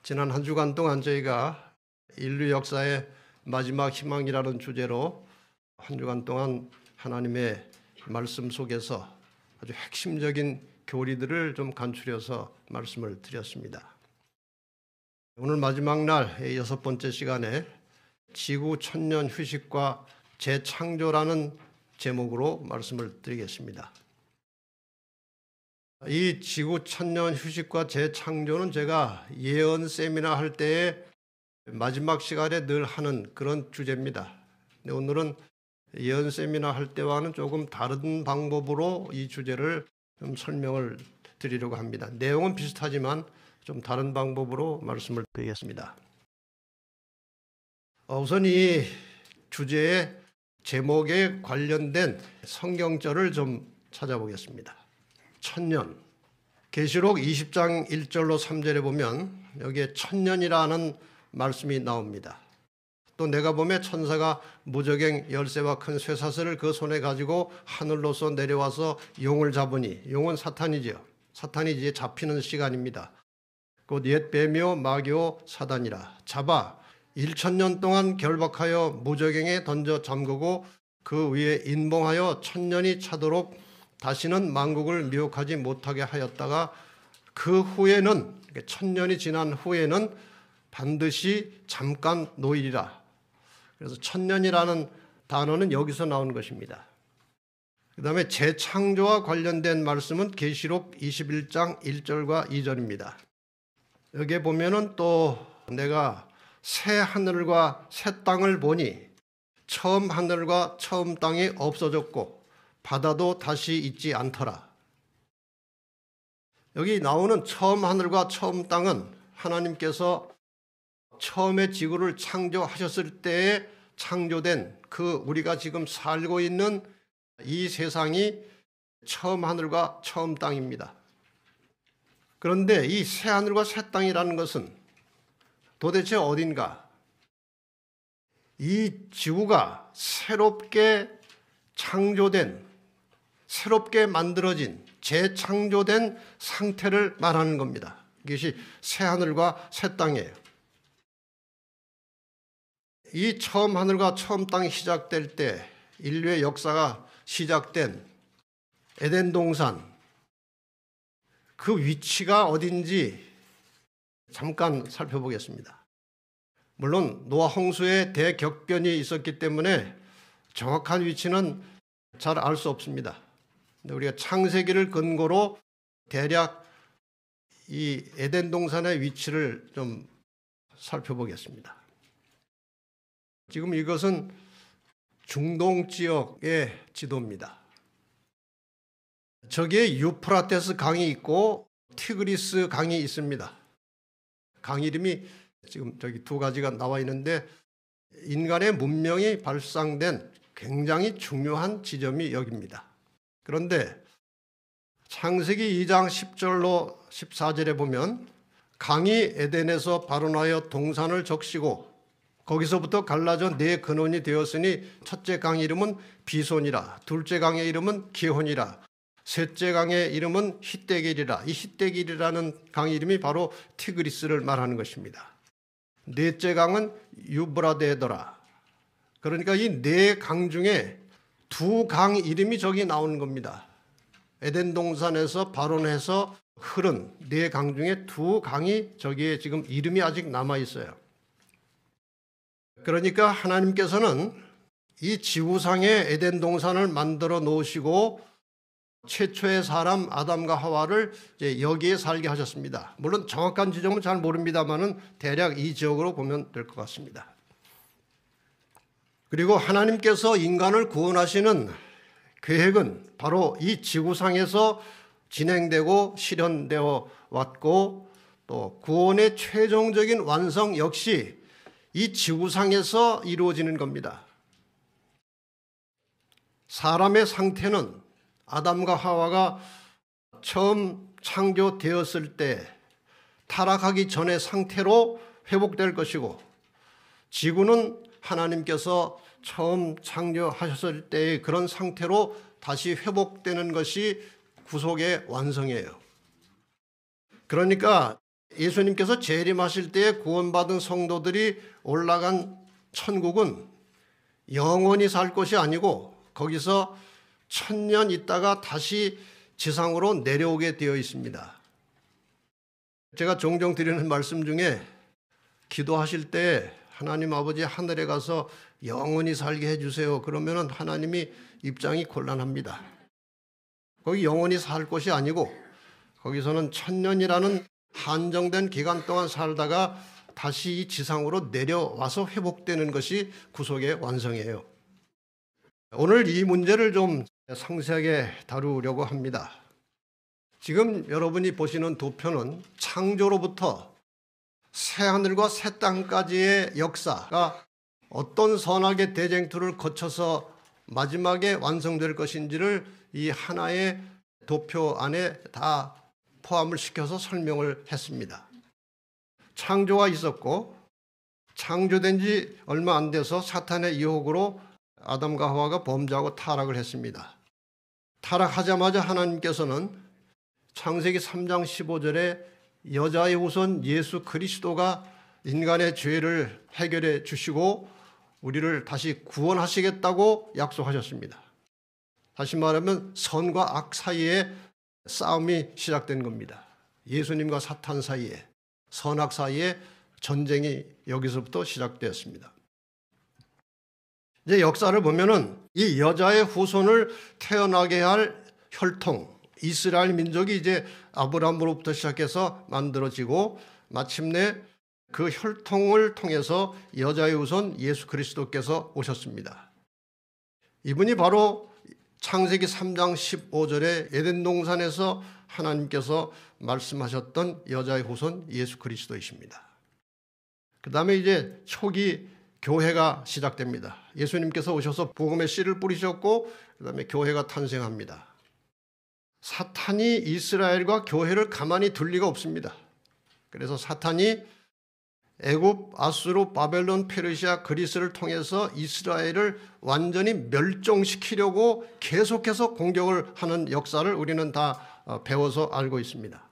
지난 한 주간 동안 저희가 인류 역사의 마지막 희망이라는 주제로 한 주간 동안 하나님의 말씀 속에서 아주 핵심적인 교리들을 좀 간추려서 말씀을 드렸습니다. 오늘 마지막 날 6번째 시간에 지구 천년 휴식과 재창조라는 제목으로 말씀을 드리겠습니다. 이 지구 천년 휴식과 재창조는 제가 예언 세미나 할 때에 마지막 시간에 늘 하는 그런 주제입니다. 근데 오늘은 예언 세미나 할 때와는 조금 다른 방법으로 이 주제를 좀 설명을 드리려고 합니다. 내용은 비슷하지만 좀 다른 방법으로 말씀을 드리겠습니다. 우선 이 주제의 제목에 관련된 성경절을 좀 찾아보겠습니다. 천년, 계시록 20장 1절로 3절에 보면 여기에 천년이라는 말씀이 나옵니다. 또 내가 보매 천사가 무저갱 열쇠와 큰 쇠사슬을 그 손에 가지고 하늘로서 내려와서 용을 잡으니, 용은 사탄이지요. 사탄이 이제 잡히는 시간입니다. 곧 옛 뱀이요 마귀요 사단이라 잡아 1,000년 동안 결박하여 무저갱에 던져 잠그고 그 위에 인봉하여 1,000년이 차도록 다시는 만국을 미혹하지 못하게 하였다가 그 후에는 1,000년이 지난 후에는 반드시 잠깐 노일이라. 그래서 1,000년이라는 단어는 여기서 나온 것입니다. 그 다음에 재창조와 관련된 말씀은 계시록 21장 1절과 2절입니다. 여기에 보면은 또 내가 새 하늘과 새 땅을 보니 처음 하늘과 처음 땅이 없어졌고 바다도 다시 있지 않더라. 여기 나오는 처음 하늘과 처음 땅은 하나님께서 처음에 지구를 창조하셨을 때에 창조된 그 우리가 지금 살고 있는 이 세상이 처음 하늘과 처음 땅입니다. 그런데 이 새 하늘과 새 땅이라는 것은 도대체 어딘가? 이 지구가 새롭게 창조된, 새롭게 만들어진, 재창조된 상태를 말하는 겁니다. 이것이 새 하늘과 새 땅이에요. 이 처음 하늘과 처음 땅이 시작될 때 인류의 역사가 시작된 에덴 동산, 그 위치가 어딘지 잠깐 살펴보겠습니다. 물론 노아 홍수의 대격변이 있었기 때문에 정확한 위치는 잘 알 수 없습니다. 근데 우리가 창세기를 근거로 대략 이 에덴 동산의 위치를 좀 살펴보겠습니다. 지금 이것은 중동 지역의 지도입니다. 저기에 유프라테스 강이 있고 티그리스 강이 있습니다. 강 이름이 지금 저기 두 가지가 나와 있는데 인간의 문명이 발상된 굉장히 중요한 지점이 여기입니다. 그런데 창세기 2장 10절로 14절에 보면 강이 에덴에서 발원하여 동산을 적시고 거기서부터 갈라져 네 근원이 되었으니 첫째 강 이름은 비손이라, 둘째 강의 이름은 기혼이라, 셋째 강의 이름은 히데길이라. 이 히데길이라는 강 이름이 바로 티그리스를 말하는 것입니다. 넷째 강은 유브라데더라. 그러니까 이 네 강 중에 두 강 이름이 저기 나오는 겁니다. 에덴 동산에서 발원해서 흐른 네 강 중에 두 강이 저기에 지금 이름이 아직 남아 있어요. 그러니까 하나님께서는 이 지구상에 에덴 동산을 만들어 놓으시고 최초의 사람 아담과 하와를 이제 여기에 살게 하셨습니다. 물론 정확한 지점은 잘 모릅니다만은 대략 이 지역으로 보면 될 것 같습니다. 그리고 하나님께서 인간을 구원하시는 계획은 바로 이 지구상에서 진행되고 실현되어 왔고 또 구원의 최종적인 완성 역시 이 지구상에서 이루어지는 겁니다. 사람의 상태는 아담과 하와가 처음 창조되었을 때 타락하기 전의 상태로 회복될 것이고 지구는 하나님께서 처음 창조하셨을 때의 그런 상태로 다시 회복되는 것이 구속의 완성이에요. 그러니까 예수님께서 재림하실 때에 구원받은 성도들이 올라간 천국은 영원히 살 것이 아니고 거기서 1000년 있다가 다시 지상으로 내려오게 되어 있습니다. 제가 종종 드리는 말씀 중에 기도하실 때 하나님 아버지 하늘에 가서 영원히 살게 해주세요. 그러면 하나님이 입장이 곤란합니다. 거기 영원히 살 것이 아니고 거기서는 1000년이라는 한정된 기간 동안 살다가 다시 이 지상으로 내려와서 회복되는 것이 구속의 완성이에요. 오늘 이 문제를 좀 상세하게 다루려고 합니다. 지금 여러분이 보시는 두 편은 창조로부터 새하늘과 새 땅까지의 역사가 어떤 선악의 대쟁투를 거쳐서 마지막에 완성될 것인지를 이 하나의 도표 안에 다 포함을 시켜서 설명을 했습니다. 창조가 있었고 창조된 지 얼마 안 돼서 사탄의 유혹으로 아담과 하와가 범죄하고 타락을 했습니다. 타락하자마자 하나님께서는 창세기 3장 15절에 여자의 후손 예수 그리스도가 인간의 죄를 해결해 주시고 우리를 다시 구원하시겠다고 약속하셨습니다. 다시 말하면 선과 악 사이에 싸움이 시작된 겁니다. 예수님과 사탄 사이에, 선악 사이에 전쟁이 여기서부터 시작되었습니다. 이제 역사를 보면은 이 여자의 후손을 태어나게 할 혈통, 이스라엘 민족이 이제 아브라함으로부터 시작해서 만들어지고 마침내 그 혈통을 통해서 여자의 후손 예수 그리스도께서 오셨습니다. 이분이 바로 창세기 3장 15절에 에덴 동산에서 하나님께서 말씀하셨던 여자의 후손 예수 그리스도이십니다. 그 다음에 이제 초기 교회가 시작됩니다. 예수님께서 오셔서 복음의 씨를 뿌리셨고 그 다음에 교회가 탄생합니다. 사탄이 이스라엘과 교회를 가만히 둘 리가 없습니다. 그래서 사탄이 애굽, 아수르, 바벨론, 페르시아, 그리스를 통해서 이스라엘을 완전히 멸종시키려고 계속해서 공격을 하는 역사를 우리는 다 배워서 알고 있습니다.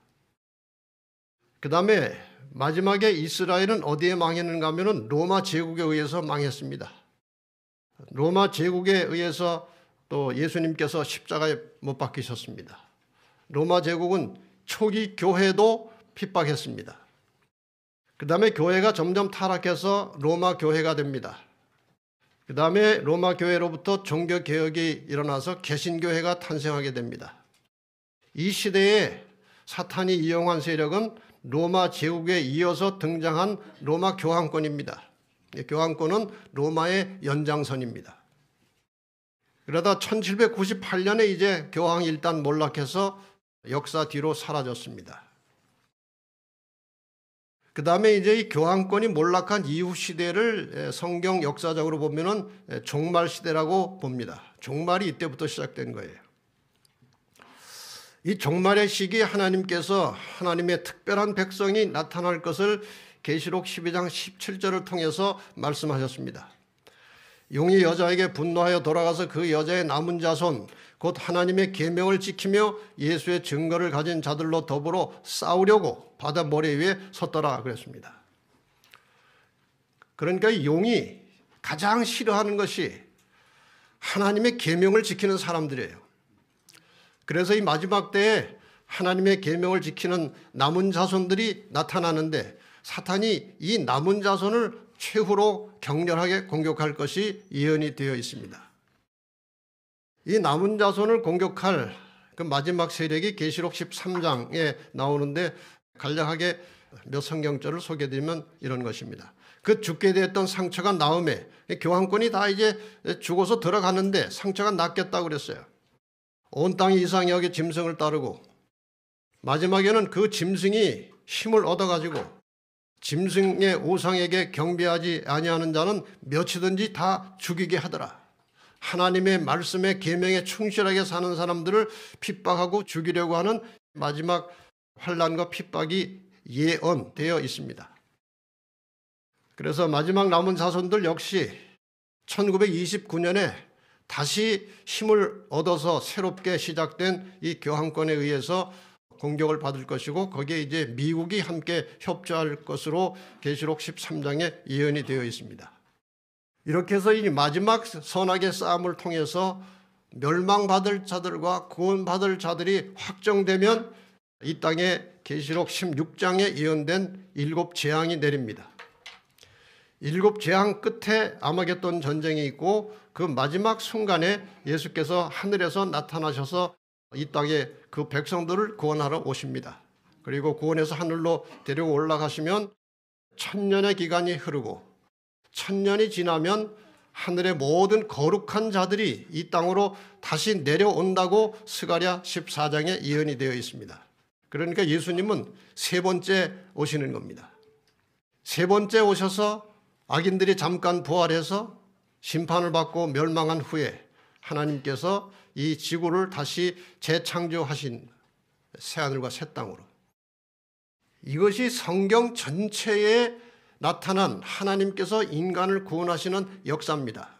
그 다음에 마지막에 이스라엘은 어디에 망했는가 하면 로마 제국에 의해서 망했습니다. 로마 제국에 의해서 또 예수님께서 십자가에 못 박히셨습니다. 로마 제국은 초기 교회도 핍박했습니다. 그 다음에 교회가 점점 타락해서 로마 교회가 됩니다. 그 다음에 로마 교회로부터 종교개혁이 일어나서 개신교회가 탄생하게 됩니다. 이 시대에 사탄이 이용한 세력은 로마 제국에 이어서 등장한 로마 교황권입니다. 교황권은 로마의 연장선입니다. 그러다 1798년에 이제 교황이 일단 몰락해서 역사 뒤로 사라졌습니다. 그 다음에 이제 이 교황권이 몰락한 이후 시대를 성경 역사적으로 보면은 종말 시대라고 봅니다. 종말이 이때부터 시작된 거예요. 이 종말의 시기에 하나님께서 하나님의 특별한 백성이 나타날 것을 계시록 12장 17절을 통해서 말씀하셨습니다. 용이 여자에게 분노하여 돌아가서 그 여자의 남은 자손 곧 하나님의 계명을 지키며 예수의 증거를 가진 자들로 더불어 싸우려고 바다 모래 위에 섰더라 그랬습니다. 그러니까 용이 가장 싫어하는 것이 하나님의 계명을 지키는 사람들이에요. 그래서 이 마지막 때에 하나님의 계명을 지키는 남은 자손들이 나타나는데 사탄이 이 남은 자손을 최후로 격렬하게 공격할 것이 예언이 되어 있습니다. 이 남은 자손을 공격할 그 마지막 세력이 계시록 13장에 나오는데 간략하게 몇 성경절을 소개해드리면 이런 것입니다. 그 죽게 되었던 상처가 나음에 교황권이 다 이제 죽어서 들어가는데 상처가 낫겠다고 그랬어요. 온 땅이 이상히 여기 짐승을 따르고 마지막에는 그 짐승이 힘을 얻어가지고 짐승의 우상에게 경배하지 아니하는 자는 몇이든지 다 죽이게 하더라. 하나님의 말씀에 계명에 충실하게 사는 사람들을 핍박하고 죽이려고 하는 마지막 환난과 핍박이 예언되어 있습니다. 그래서 마지막 남은 자손들 역시 1929년에 다시 힘을 얻어서 새롭게 시작된 이 교황권에 의해서 공격을 받을 것이고 거기에 이제 미국이 함께 협조할 것으로 계시록 13장에 예언이 되어 있습니다. 이렇게 해서 이 마지막 선악의 싸움을 통해서 멸망받을 자들과 구원받을 자들이 확정되면 이 땅에 계시록 16장에 예언된 7 재앙이 내립니다. 7 재앙 끝에 아마겟돈 전쟁이 있고 그 마지막 순간에 예수께서 하늘에서 나타나셔서 이 땅에 그 백성들을 구원하러 오십니다. 그리고 구원해서 하늘로 데리고 올라가시면 1000년의 기간이 흐르고 1000년이 지나면 하늘의 모든 거룩한 자들이 이 땅으로 다시 내려온다고 스가랴 14장에 예언이 되어 있습니다. 그러니까 예수님은 3번째 오시는 겁니다. 3번째 오셔서 악인들이 잠깐 부활해서 심판을 받고 멸망한 후에 하나님께서 이 지구를 다시 재창조하신 새하늘과 새 땅으로, 이것이 성경 전체에 나타난 하나님께서 인간을 구원하시는 역사입니다.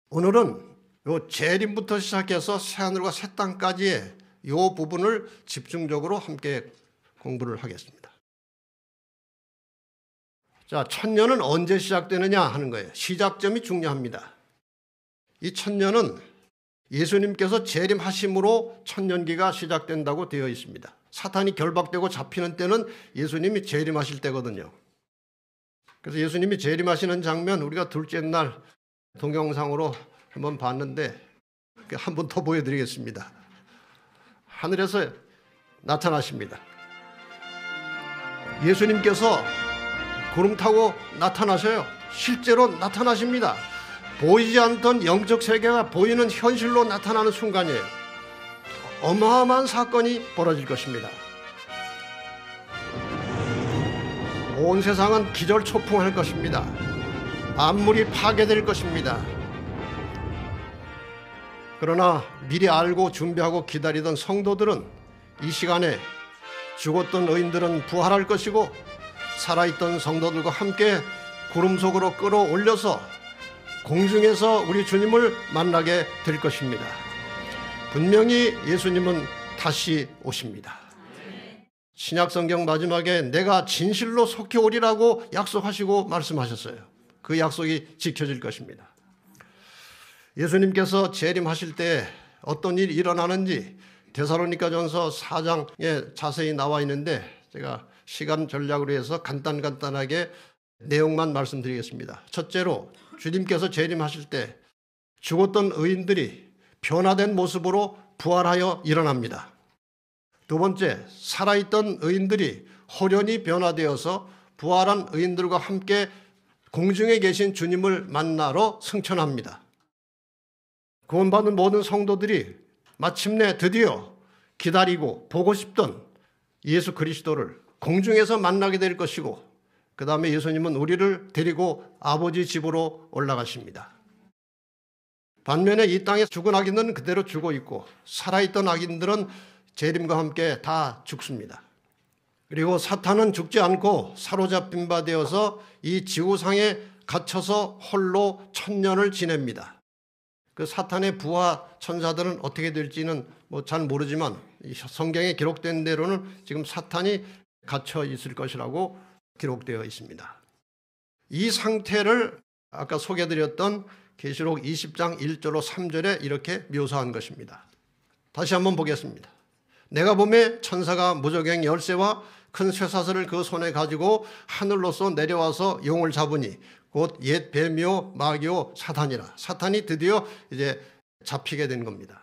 오늘은 요 재림부터 시작해서 새하늘과 새 땅까지의 이 부분을 집중적으로 함께 공부를 하겠습니다. 자, 1000년은 언제 시작되느냐 하는 거예요. 시작점이 중요합니다. 이 1000년은 예수님께서 재림하심으로 1000년기가 시작된다고 되어 있습니다. 사탄이 결박되고 잡히는 때는 예수님이 재림하실 때거든요. 그래서 예수님이 재림하시는 장면 우리가 둘째 날 동영상으로 한번 봤는데 한 번 더 보여드리겠습니다. 하늘에서 나타나십니다. 예수님께서 구름 타고 나타나셔요. 실제로 나타나십니다. 보이지 않던 영적 세계가 보이는 현실로 나타나는 순간이에요. 어마어마한 사건이 벌어질 것입니다. 온 세상은 기절초풍할 것입니다. 만물이 파괴될 것입니다. 그러나 미리 알고 준비하고 기다리던 성도들은 이 시간에 죽었던 의인들은 부활할 것이고 살아있던 성도들과 함께 구름 속으로 끌어올려서 공중에서 우리 주님을 만나게 될 것입니다. 분명히 예수님은 다시 오십니다. 신약성경 마지막에 내가 진실로 속히 오리라고 약속하시고 말씀하셨어요. 그 약속이 지켜질 것입니다. 예수님께서 재림하실 때 어떤 일이 일어나는지 데살로니가전서 4장에 자세히 나와 있는데 제가 시간 전략으로 해서 간단하게 내용만 말씀드리겠습니다. 첫째로 주님께서 재림하실 때 죽었던 의인들이 변화된 모습으로 부활하여 일어납니다. 두 번째, 살아있던 의인들이 호련히 변화되어서 부활한 의인들과 함께 공중에 계신 주님을 만나러 승천합니다. 구원받은 모든 성도들이 마침내 드디어 기다리고 보고 싶던 예수 그리스도를 공중에서 만나게 될 것이고 그 다음에 예수님은 우리를 데리고 아버지 집으로 올라가십니다. 반면에 이 땅에 죽은 악인들은 그대로 죽어 있고 살아있던 악인들은 재림과 함께 다 죽습니다. 그리고 사탄은 죽지 않고 사로잡힌 바 되어서 이 지구상에 갇혀서 홀로 1000년을 지냅니다. 그 사탄의 부하 천사들은 어떻게 될지는 잘 모르지만 성경에 기록된 대로는 지금 사탄이 갇혀 있을 것이라고 기록되어 있습니다. 이 상태를 아까 소개해드렸던 계시록 20장 1절로 3절에 이렇게 묘사한 것입니다. 다시 한번 보겠습니다. 내가 보매 천사가 무저갱 열쇠와 큰 쇠사슬을 그 손에 가지고 하늘로서 내려와서 용을 잡으니 곧 옛 뱀이요 마귀요 사탄이라. 사탄이 드디어 이제 잡히게 된 겁니다.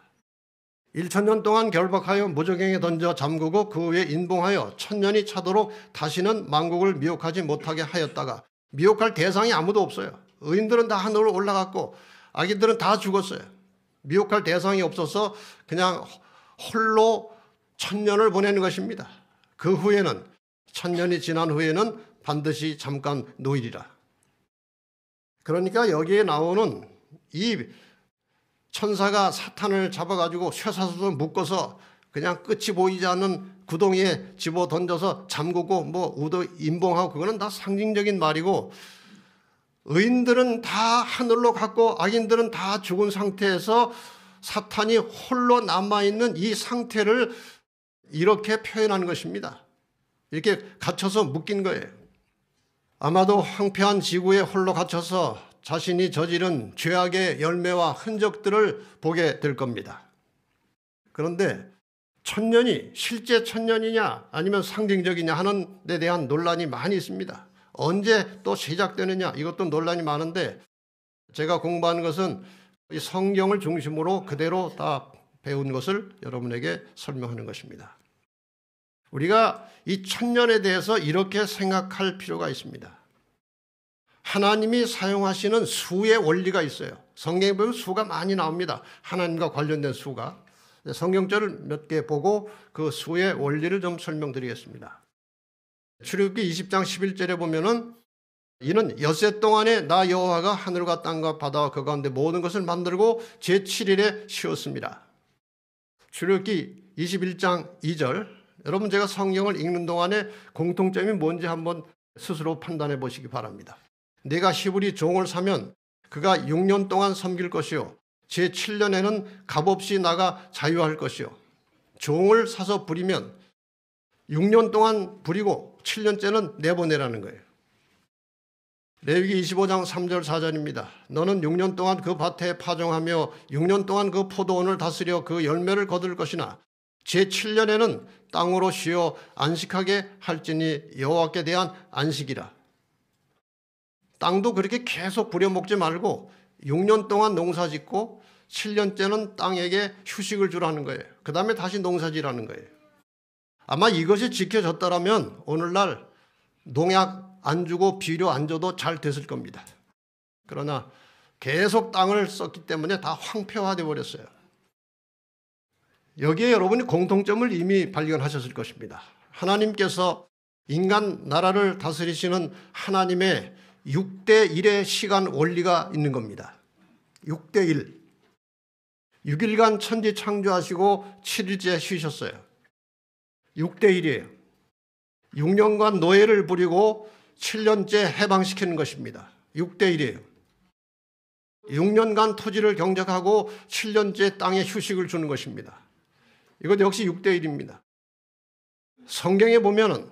1000년 동안 결박하여 무저갱에 던져 잠그고 그 후에 인봉하여 1000년이 차도록 다시는 만국을 미혹하지 못하게 하였다가 미혹할 대상이 아무도 없어요. 의인들은 다 하늘로 올라갔고 악인들은 다 죽었어요. 미혹할 대상이 없어서 그냥 홀로 1000년을 보내는 것입니다. 그 후에는 1000년이 지난 후에는 반드시 잠깐 노일이라. 그러니까 여기에 나오는 이 천사가 사탄을 잡아가지고 쇠사슬로 묶어서 그냥 끝이 보이지 않는 구덩이에 집어 던져서 잠그고 우도 인봉하고 그거는 다 상징적인 말이고 의인들은 다 하늘로 갔고 악인들은 다 죽은 상태에서 사탄이 홀로 남아있는 이 상태를 이렇게 표현한 것입니다. 이렇게 갇혀서 묶인 거예요. 아마도 황폐한 지구에 홀로 갇혀서 자신이 저지른 죄악의 열매와 흔적들을 보게 될 겁니다. 그런데 천년이 실제 천년이냐 아니면 상징적이냐 하는 데 대한 논란이 많이 있습니다. 언제 또 시작되느냐 이것도 논란이 많은데 제가 공부하는 것은 이 성경을 중심으로 그대로 다 배운 것을 여러분에게 설명하는 것입니다. 우리가 이 천년에 대해서 이렇게 생각할 필요가 있습니다. 하나님이 사용하시는 수의 원리가 있어요. 성경에 보면 수가 많이 나옵니다. 하나님과 관련된 수가. 성경절을 몇 개 보고 그 수의 원리를 좀 설명드리겠습니다. 출애굽기 20장 11절에 보면은 이는 엿새 동안에 나 여호와가 하늘과 땅과 바다와 그 가운데 모든 것을 만들고 제7일에 쉬었습니다. 출애굽기 21장 2절. 여러분 제가 성경을 읽는 동안에 공통점이 뭔지 한번 스스로 판단해 보시기 바랍니다. 내가 히브리 종을 사면 그가 6년 동안 섬길 것이요 제7년에는 값없이 나가 자유할 것이요 종을 사서 부리면 6년 동안 부리고 7년째는 내보내라는 거예요. 레위기 25장 3절 4절입니다. 너는 6년 동안 그 밭에 파종하며 6년 동안 그 포도원을 다스려 그 열매를 거둘 것이나 제7년에는 땅으로 쉬어 안식하게 할지니 여호와께 대한 안식이라. 땅도 그렇게 계속 부려먹지 말고 6년 동안 농사 짓고 7년째는 땅에게 휴식을 주라는 거예요. 그 다음에 다시 농사 지라는 거예요. 아마 이것이 지켜졌더라면 오늘날 농약 안 주고 비료 안 줘도 잘 됐을 겁니다. 그러나 계속 땅을 썼기 때문에 다 황폐화되어 버렸어요. 여기에 여러분이 공통점을 이미 발견하셨을 것입니다. 하나님께서 인간 나라를 다스리시는 하나님의 6대 1의 시간 원리가 있는 겁니다. 6대 1. 6일간 천지 창조하시고 7일째 쉬셨어요. 6대 1이에요. 6년간 노예를 부리고 7년째 해방시키는 것입니다. 6대 1이에요. 6년간 토지를 경작하고 7년째 땅에 휴식을 주는 것입니다. 이것 역시 6대 1입니다. 성경에 보면은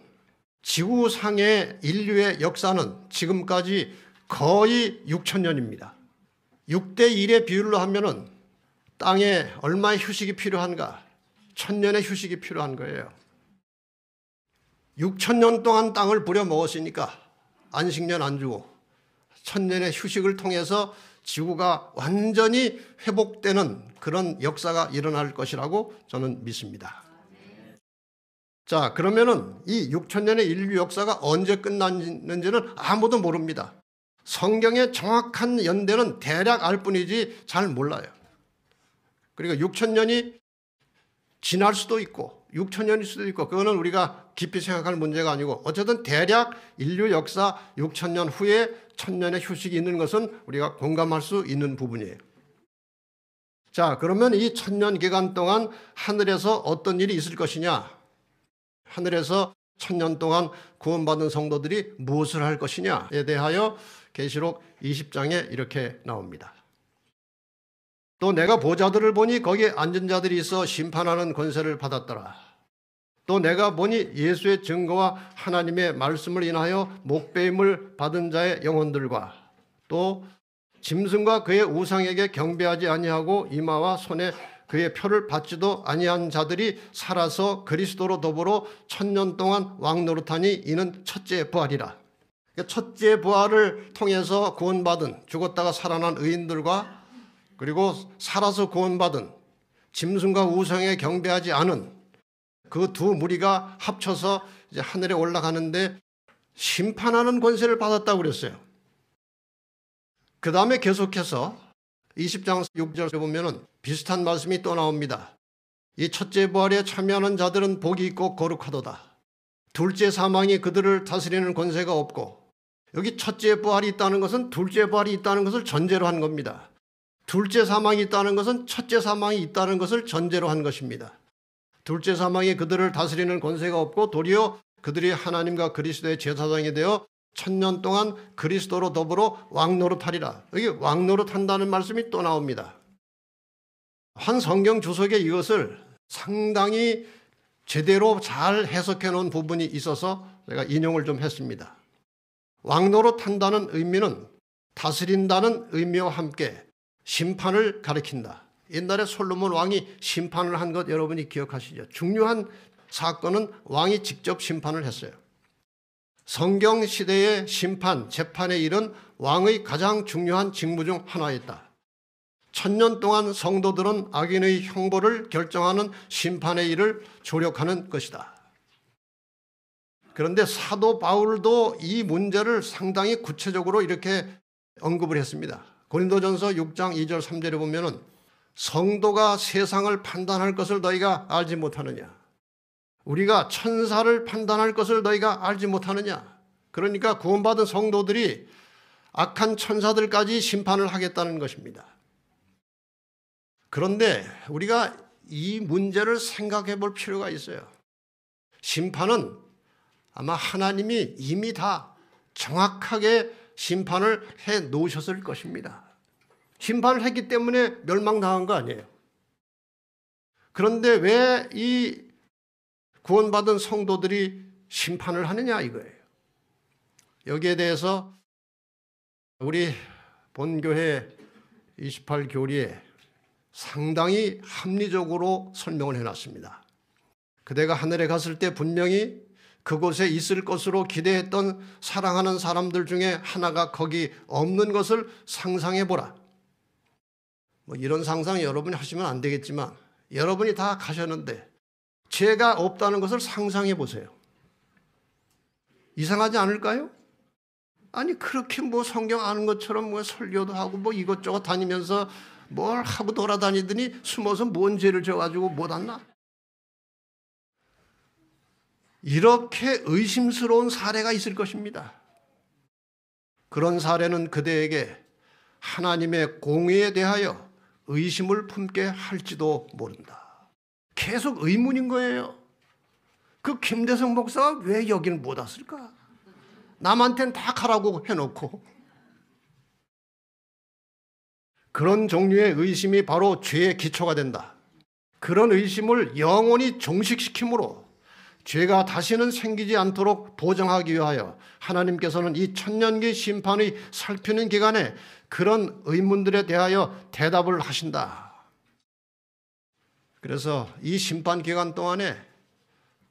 지구상의 인류의 역사는 지금까지 거의 6,000년입니다. 6대 1의 비율로 하면은 땅에 얼마의 휴식이 필요한가? 1,000년의 휴식이 필요한 거예요. 6,000년 동안 땅을 부려먹었으니까 안식년 안 주고 1,000년의 휴식을 통해서 지구가 완전히 회복되는 그런 역사가 일어날 것이라고 저는 믿습니다. 자, 그러면은 이 6,000년의 인류 역사가 언제 끝났는지는 아무도 모릅니다. 성경의 정확한 연대는 대략 알 뿐이지 잘 몰라요. 그리고 6,000년이 지날 수도 있고 6,000년일 수도 있고 그거는 우리가 깊이 생각할 문제가 아니고 어쨌든 대략 인류 역사 6,000년 후에 1,000년의 휴식이 있는 것은 우리가 공감할 수 있는 부분이에요. 자, 그러면 이 1,000년 기간 동안 하늘에서 어떤 일이 있을 것이냐? 하늘에서 1,000년 동안 구원받은 성도들이 무엇을 할 것이냐에 대하여 계시록 20장에 이렇게 나옵니다. 또 내가 보좌들을 보니 거기에 앉은 자들이 있어 심판하는 권세를 받았더라. 또 내가 보니 예수의 증거와 하나님의 말씀을 인하여 목배임을 받은 자의 영혼들과 또 짐승과 그의 우상에게 경배하지 아니하고 이마와 손에 그의 표를 받지도 아니한 자들이 살아서 그리스도로 더불어 1,000년 동안 왕노릇하니 이는 첫째 부활이라. 첫째 부활을 통해서 구원받은 죽었다가 살아난 의인들과 그리고 살아서 구원받은 짐승과 우상에 경배하지 않은 그 두 무리가 합쳐서 이제 하늘에 올라가는데 심판하는 권세를 받았다고 그랬어요. 그 다음에 계속해서 20장 6절에 보면은 비슷한 말씀이 또 나옵니다. 이 첫째 부활에 참여하는 자들은 복이 있고 거룩하도다. 둘째 사망이 그들을 다스리는 권세가 없고, 여기 첫째 부활이 있다는 것은 둘째 부활이 있다는 것을 전제로 한 겁니다. 둘째 사망이 있다는 것은 첫째 사망이 있다는 것을 전제로 한 것입니다. 둘째 사망이 그들을 다스리는 권세가 없고 도리어 그들이 하나님과 그리스도의 제사장이 되어 1,000년 동안 그리스도로 더불어 왕노릇하리라. 여기 왕노릇한다는 말씀이 또 나옵니다. 한 성경 주석에 이것을 상당히 제대로 잘 해석해 놓은 부분이 있어서 제가 인용을 좀 했습니다. 왕노릇한다는 의미는 다스린다는 의미와 함께 심판을 가리킨다. 옛날에 솔로몬 왕이 심판을 한 것 여러분이 기억하시죠? 중요한 사건은 왕이 직접 심판을 했어요. 성경 시대의 심판, 재판의 일은 왕의 가장 중요한 직무 중 하나였다. 1000년 동안 성도들은 악인의 형벌을 결정하는 심판의 일을 조력하는 것이다. 그런데 사도 바울도 이 문제를 상당히 구체적으로 이렇게 언급을 했습니다. 고린도전서 6장 2절 3절에 보면은 성도가 세상을 판단할 것을 너희가 알지 못하느냐. 우리가 천사를 판단할 것을 너희가 알지 못하느냐. 그러니까 구원받은 성도들이 악한 천사들까지 심판을 하겠다는 것입니다. 그런데 우리가 이 문제를 생각해 볼 필요가 있어요. 심판은 아마 하나님이 이미 다 정확하게 심판을 해 놓으셨을 것입니다. 심판을 했기 때문에 멸망당한 거 아니에요. 그런데 왜 이 구원받은 성도들이 심판을 하느냐 이거예요. 여기에 대해서 우리 본교회 28교리에 상당히 합리적으로 설명을 해놨습니다. 그대가 하늘에 갔을 때 분명히 그곳에 있을 것으로 기대했던 사랑하는 사람들 중에 하나가 거기 없는 것을 상상해 보라. 뭐 이런 상상 여러분이 하시면 안 되겠지만 여러분이 다 가셨는데 죄가 없다는 것을 상상해 보세요. 이상하지 않을까요? 아니 그렇게 뭐 성경 아는 것처럼 뭐 설교도 하고 뭐 이것저것 다니면서 뭘 하고 돌아다니더니 숨어서 뭔 죄를 져가지고 못 왔나? 이렇게 의심스러운 사례가 있을 것입니다. 그런 사례는 그대에게 하나님의 공의에 대하여 의심을 품게 할지도 모른다. 계속 의문인 거예요. 그 김대성 목사가 왜 여기는 못 왔을까? 남한테는 다 가라고 해놓고. 그런 종류의 의심이 바로 죄의 기초가 된다. 그런 의심을 영원히 종식시킴으로 죄가 다시는 생기지 않도록 보장하기 위하여 하나님께서는 이 천년기 심판의 살피는 기간에 그런 의문들에 대하여 대답을 하신다. 그래서 이 심판 기간 동안에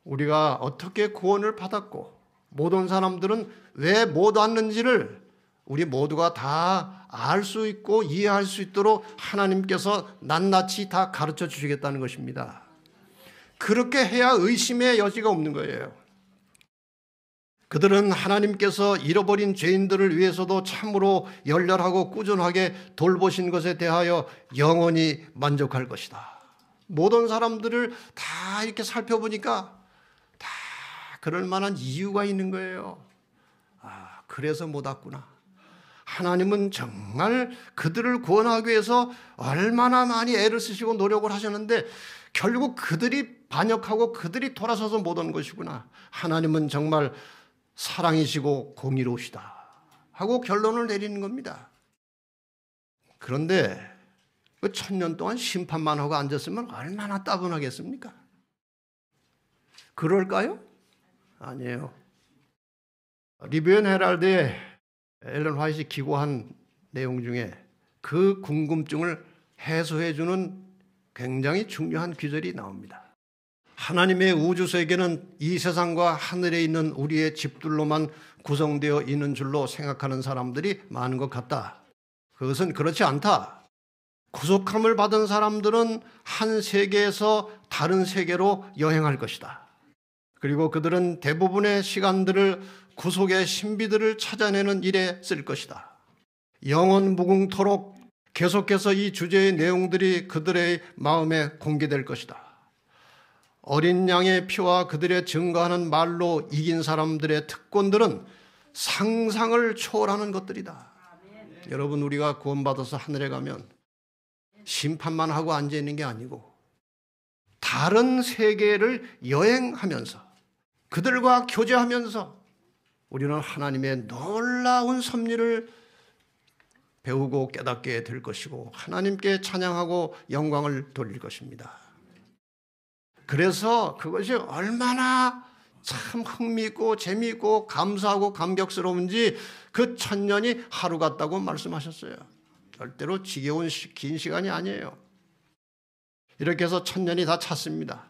우리가 어떻게 구원을 받았고 모든 사람들은 왜 못 왔는지를 우리 모두가 다 알 수 있고 이해할 수 있도록 하나님께서 낱낱이 다 가르쳐 주시겠다는 것입니다. 그렇게 해야 의심의 여지가 없는 거예요. 그들은 하나님께서 잃어버린 죄인들을 위해서도 참으로 열렬하고 꾸준하게 돌보신 것에 대하여 영원히 만족할 것이다. 모든 사람들을 다 이렇게 살펴보니까 다 그럴 만한 이유가 있는 거예요. 아, 그래서 못 왔구나. 하나님은 정말 그들을 구원하기 위해서 얼마나 많이 애를 쓰시고 노력을 하셨는데 결국 그들이 반역하고 그들이 돌아서서 못 온 것이구나. 하나님은 정말 사랑이시고 공의로우시다 하고 결론을 내리는 겁니다. 그런데 그 1000년 동안 심판만 하고 앉았으면 얼마나 따분하겠습니까? 그럴까요? 아니에요. 리뷰 앤 헤럴드에 엘런 화이트이 기고한 내용 중에 그 궁금증을 해소해주는 굉장히 중요한 귀절이 나옵니다. 하나님의 우주 세계는 이 세상과 하늘에 있는 우리의 집들로만 구성되어 있는 줄로 생각하는 사람들이 많은 것 같다. 그것은 그렇지 않다. 구속함을 받은 사람들은 한 세계에서 다른 세계로 여행할 것이다. 그리고 그들은 대부분의 시간들을 구속의 신비들을 찾아내는 일에 쓸 것이다. 영원 무궁토록 계속해서 이 주제의 내용들이 그들의 마음에 공개될 것이다. 어린 양의 피와 그들의 증거하는 말로 이긴 사람들의 특권들은 상상을 초월하는 것들이다. 여러분, 우리가 구원받아서 하늘에 가면 심판만 하고 앉아있는 게 아니고 다른 세계를 여행하면서 그들과 교제하면서 우리는 하나님의 놀라운 섭리를 배우고 깨닫게 될 것이고 하나님께 찬양하고 영광을 돌릴 것입니다. 그래서 그것이 얼마나 참 흥미있고 재미있고 감사하고 감격스러운지 그 천년이 하루 같다고 말씀하셨어요. 절대로 지겨운 긴 시간이 아니에요. 이렇게 해서 천년이 다 찼습니다.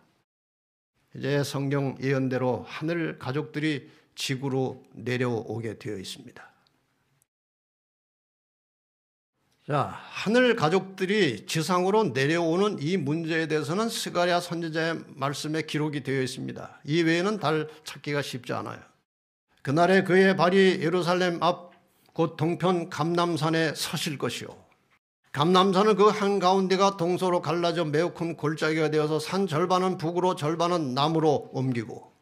이제 성경 예언대로 하늘 가족들이 지구로 내려오게 되어 있습니다. 자, 하늘 가족들이 지상으로 내려오는 이 문제에 대해서는 스가랴 선지자의 말씀에 기록이 되어 있습니다. 이 외에는 달 찾기가 쉽지 않아요. 그날에 그의 발이 예루살렘 앞 곧 동편 감람산에 서실 것이요. 감람산은 그 한가운데가 동서로 갈라져 매우 큰 골짜기가 되어서 산 절반은 북으로 절반은 남으로 옮기고,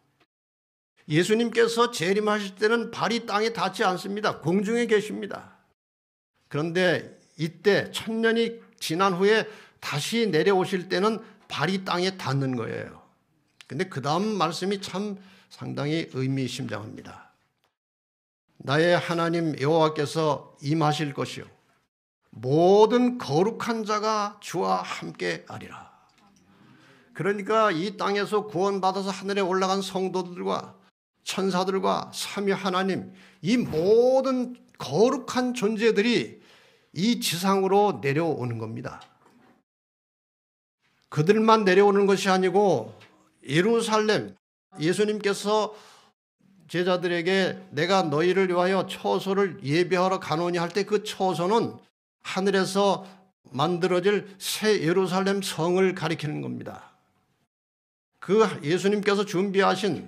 예수님께서 재림하실 때는 발이 땅에 닿지 않습니다. 공중에 계십니다. 그런데 이때 천년이 지난 후에 다시 내려오실 때는 발이 땅에 닿는 거예요. 근데 그 다음 말씀이 참 상당히 의미심장합니다. 나의 하나님 여호와께서 임하실 것이요 모든 거룩한 자가 주와 함께 하리라. 그러니까 이 땅에서 구원받아서 하늘에 올라간 성도들과 천사들과 삼위 하나님, 이 모든 거룩한 존재들이 이 지상으로 내려오는 겁니다. 그들만 내려오는 것이 아니고 예루살렘, 예수님께서 제자들에게 내가 너희를 위하여 처소를 예비하러 가노니 할 때 그 처소는 하늘에서 만들어질 새 예루살렘 성을 가리키는 겁니다. 그 예수님께서 준비하신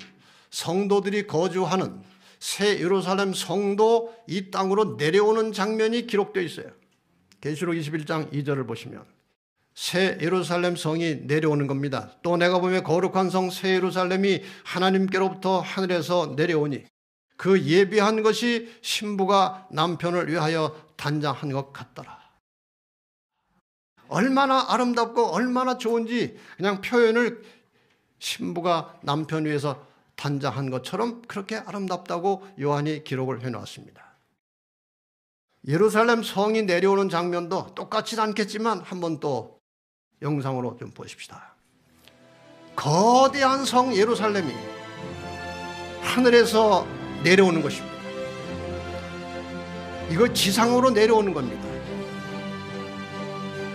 성도들이 거주하는 새 예루살렘 성도 이 땅으로 내려오는 장면이 기록되어 있어요. 계시록 21장 2절을 보시면 새 예루살렘 성이 내려오는 겁니다. 또 내가 보며 거룩한 성 새 예루살렘이 하나님께로부터 하늘에서 내려오니 그 예비한 것이 신부가 남편을 위하여 단장한 것 같더라. 얼마나 아름답고 얼마나 좋은지 그냥 표현을 신부가 남편 위해서 단장한 것처럼 그렇게 아름답다고 요한이 기록을 해놓았습니다. 예루살렘 성이 내려오는 장면도 똑같지 않겠지만 한번 또 영상으로 좀 보십시다. 거대한 성 예루살렘이 하늘에서 내려오는 것입니다. 이거 지상으로 내려오는 겁니다.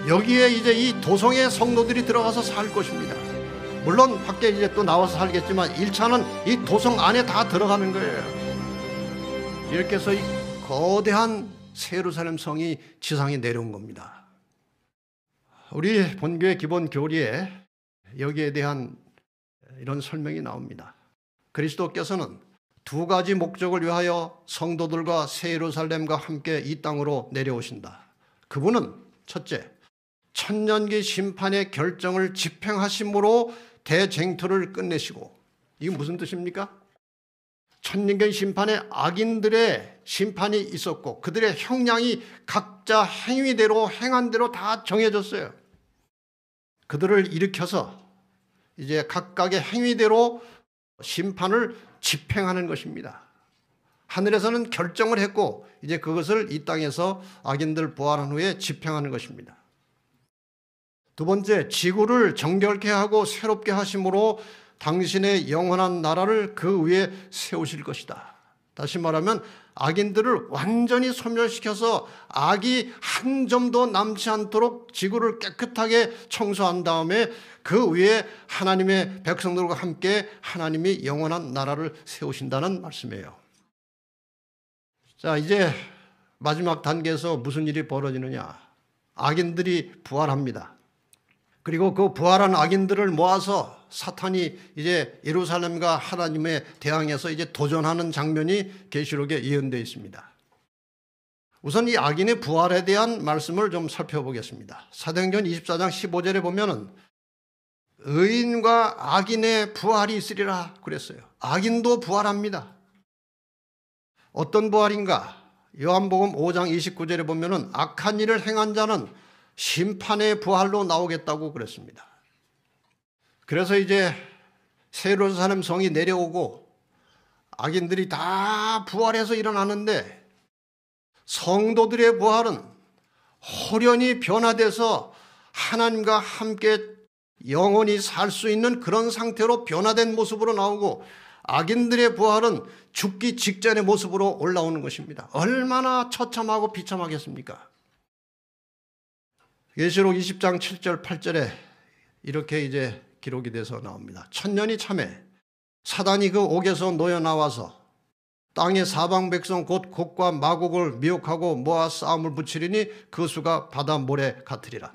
여기에 이제 이 도성의 성도들이 들어가서 살 것입니다. 물론 밖에 이제 또 나와서 살겠지만 1차는 이 도성 안에 다 들어가는 거예요. 이렇게 해서 이 거대한 새 예루살렘 성이 지상에 내려온 겁니다. 우리 본교의 기본 교리에 여기에 대한 이런 설명이 나옵니다. 그리스도께서는 두 가지 목적을 위하여 성도들과 새 예루살렘과 함께 이 땅으로 내려오신다. 그분은 첫째, 천년기 심판의 결정을 집행하심으로 대쟁투를 끝내시고, 이게 무슨 뜻입니까? 천년기 심판에 악인들의 심판이 있었고 그들의 형량이 각자 행위대로 행한 대로 다 정해졌어요. 그들을 일으켜서 이제 각각의 행위대로 심판을 집행하는 것입니다. 하늘에서는 결정을 했고 이제 그것을 이 땅에서 악인들 부활한 후에 집행하는 것입니다. 두 번째, 지구를 정결케 하고 새롭게 하심으로 당신의 영원한 나라를 그 위에 세우실 것이다. 다시 말하면 악인들을 완전히 소멸시켜서 악이 한 점도 남지 않도록 지구를 깨끗하게 청소한 다음에 그 위에 하나님의 백성들과 함께 하나님이 영원한 나라를 세우신다는 말씀이에요. 자, 이제 마지막 단계에서 무슨 일이 벌어지느냐? 악인들이 부활합니다. 그리고 그 부활한 악인들을 모아서 사탄이 이제 예루살렘과 하나님에 대항해서 이제 도전하는 장면이 계시록에 예언되어 있습니다. 우선 이 악인의 부활에 대한 말씀을 좀 살펴보겠습니다. 사도행전 24장 15절에 보면은 의인과 악인의 부활이 있으리라 그랬어요. 악인도 부활합니다. 어떤 부활인가? 요한복음 5장 29절에 보면은 악한 일을 행한 자는 심판의 부활로 나오겠다고 그랬습니다. 그래서 이제 새 예루살렘 성이 내려오고 악인들이 다 부활해서 일어나는데 성도들의 부활은 호련히 변화돼서 하나님과 함께 영원히 살 수 있는 그런 상태로 변화된 모습으로 나오고, 악인들의 부활은 죽기 직전의 모습으로 올라오는 것입니다. 얼마나 처참하고 비참하겠습니까? 계시록 20장 7절 8절에 이렇게 이제 기록이 돼서 나옵니다. 천년이 참해 사단이 그 옥에서 놓여 나와서 땅의 사방 백성 곧 곡과 마곡을 미혹하고 모아 싸움을 붙이리니 그 수가 바다 모래 같으리라.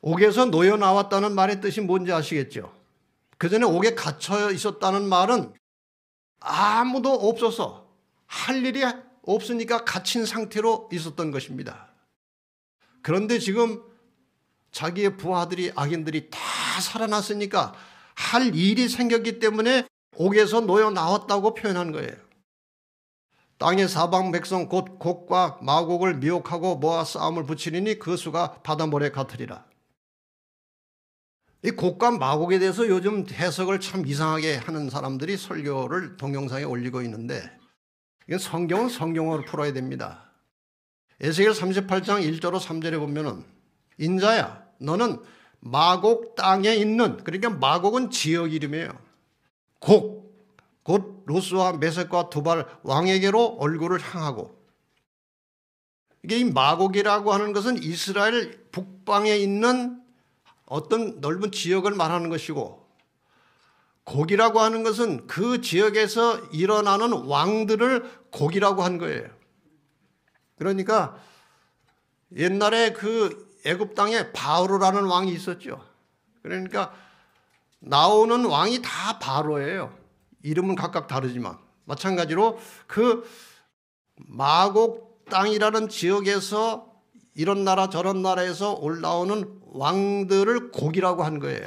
옥에서 놓여 나왔다는 말의 뜻이 뭔지 아시겠죠? 그 전에 옥에 갇혀 있었다는 말은 아무도 없어서 할 일이 없으니까 갇힌 상태로 있었던 것입니다. 그런데 지금 자기의 부하들이, 악인들이 다 살아났으니까 할 일이 생겼기 때문에 옥에서 놓여 나왔다고 표현한 거예요. 땅의 사방 백성 곧 곡과 마곡을 미혹하고 모아 싸움을 붙이리니 그 수가 바다모래 같으리라. 이 곡과 마곡에 대해서 요즘 해석을 참 이상하게 하는 사람들이 설교를 동영상에 올리고 있는데, 이건 성경은 성경으로 풀어야 됩니다. 에스겔 38장 1절로 3절에 보면은 인자야 너는 마곡 땅에 있는, 그러니까 마곡은 지역 이름이에요. 곡, 곧 루스와 메섹과 두발 왕에게로 얼굴을 향하고, 이게 이 마곡이라고 하는 것은 이스라엘 북방에 있는 어떤 넓은 지역을 말하는 것이고, 곡이라고 하는 것은 그 지역에서 일어나는 왕들을 곡이라고 한 거예요. 그러니까 옛날에 그 애굽 땅에 바로라는 왕이 있었죠. 그러니까 나오는 왕이 다 바로예요. 이름은 각각 다르지만 마찬가지로 그 마곡 땅이라는 지역에서 이런 나라 저런 나라에서 올라오는 왕들을 곡이라고 한 거예요.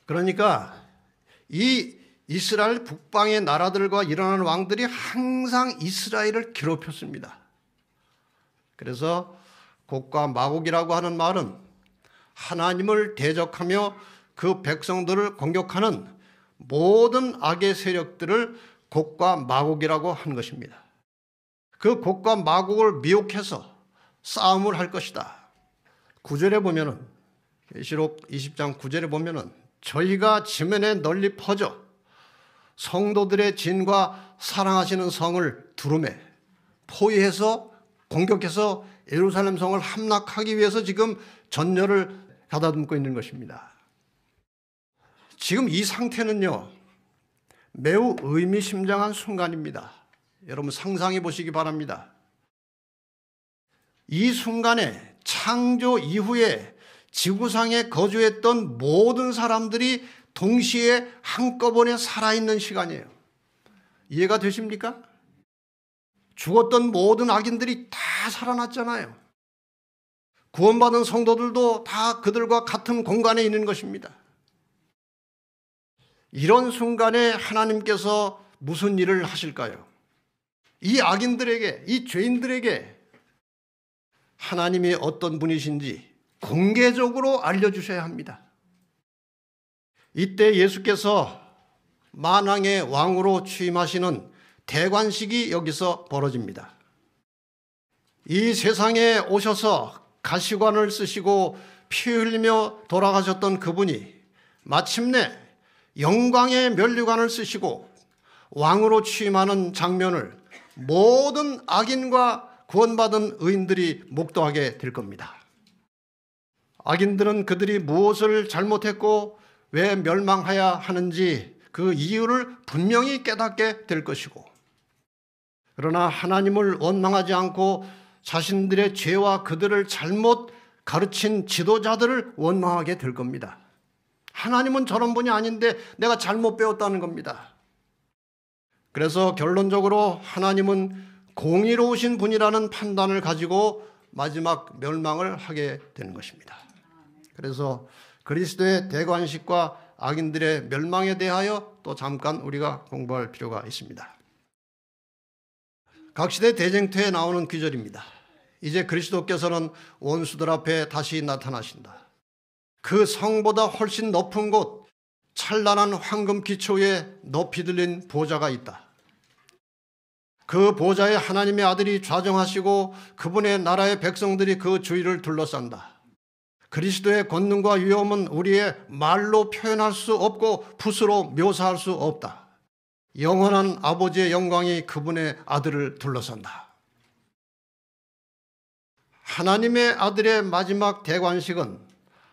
그러니까 이 이스라엘 북방의 나라들과 일어나는 왕들이 항상 이스라엘을 괴롭혔습니다. 그래서 곡과 마곡이라고 하는 말은 하나님을 대적하며 그 백성들을 공격하는 모든 악의 세력들을 곡과 마곡이라고 한 것입니다. 그 곡과 마곡을 미혹해서 싸움을 할 것이다. 9절에 보면은, 계시록 20장 9절에 보면은 저희가 지면에 널리 퍼져 성도들의 진과 사랑하시는 성을 두루매 포위해서 공격해서 예루살렘 성을 함락하기 위해서 지금 전열을 가다듬고 있는 것입니다. 지금 이 상태는요, 매우 의미심장한 순간입니다. 여러분 상상해 보시기 바랍니다. 이 순간에 창조 이후에 지구상에 거주했던 모든 사람들이 동시에 한꺼번에 살아있는 시간이에요. 이해가 되십니까? 죽었던 모든 악인들이 다 살아났잖아요. 구원받은 성도들도 다 그들과 같은 공간에 있는 것입니다. 이런 순간에 하나님께서 무슨 일을 하실까요? 이 악인들에게, 이 죄인들에게 하나님이 어떤 분이신지 공개적으로 알려주셔야 합니다. 이때 예수께서 만왕의 왕으로 취임하시는 대관식이 여기서 벌어집니다. 이 세상에 오셔서 가시관을 쓰시고 피 흘리며 돌아가셨던 그분이 마침내 영광의 면류관을 쓰시고 왕으로 취임하는 장면을 모든 악인과 구원받은 의인들이 목도하게 될 겁니다. 악인들은 그들이 무엇을 잘못했고 왜 멸망해야 하는지 그 이유를 분명히 깨닫게 될 것이고, 그러나 하나님을 원망하지 않고 자신들의 죄와 그들을 잘못 가르친 지도자들을 원망하게 될 겁니다. 하나님은 저런 분이 아닌데 내가 잘못 배웠다는 겁니다. 그래서 결론적으로 하나님은 공의로우신 분이라는 판단을 가지고 마지막 멸망을 하게 되는 것입니다. 그래서 그리스도의 대관식과 악인들의 멸망에 대하여 또 잠깐 우리가 공부할 필요가 있습니다. 각시대 대쟁투에 나오는 구절입니다. 이제 그리스도께서는 원수들 앞에 다시 나타나신다. 그 성보다 훨씬 높은 곳 찬란한 황금 기초 위에 높이 들린 보좌가 있다. 그 보좌에 하나님의 아들이 좌정하시고 그분의 나라의 백성들이 그 주위를 둘러싼다. 그리스도의 권능과 위엄은 우리의 말로 표현할 수 없고 붓으로 묘사할 수 없다. 영원한 아버지의 영광이 그분의 아들을 둘러싼다. 하나님의 아들의 마지막 대관식은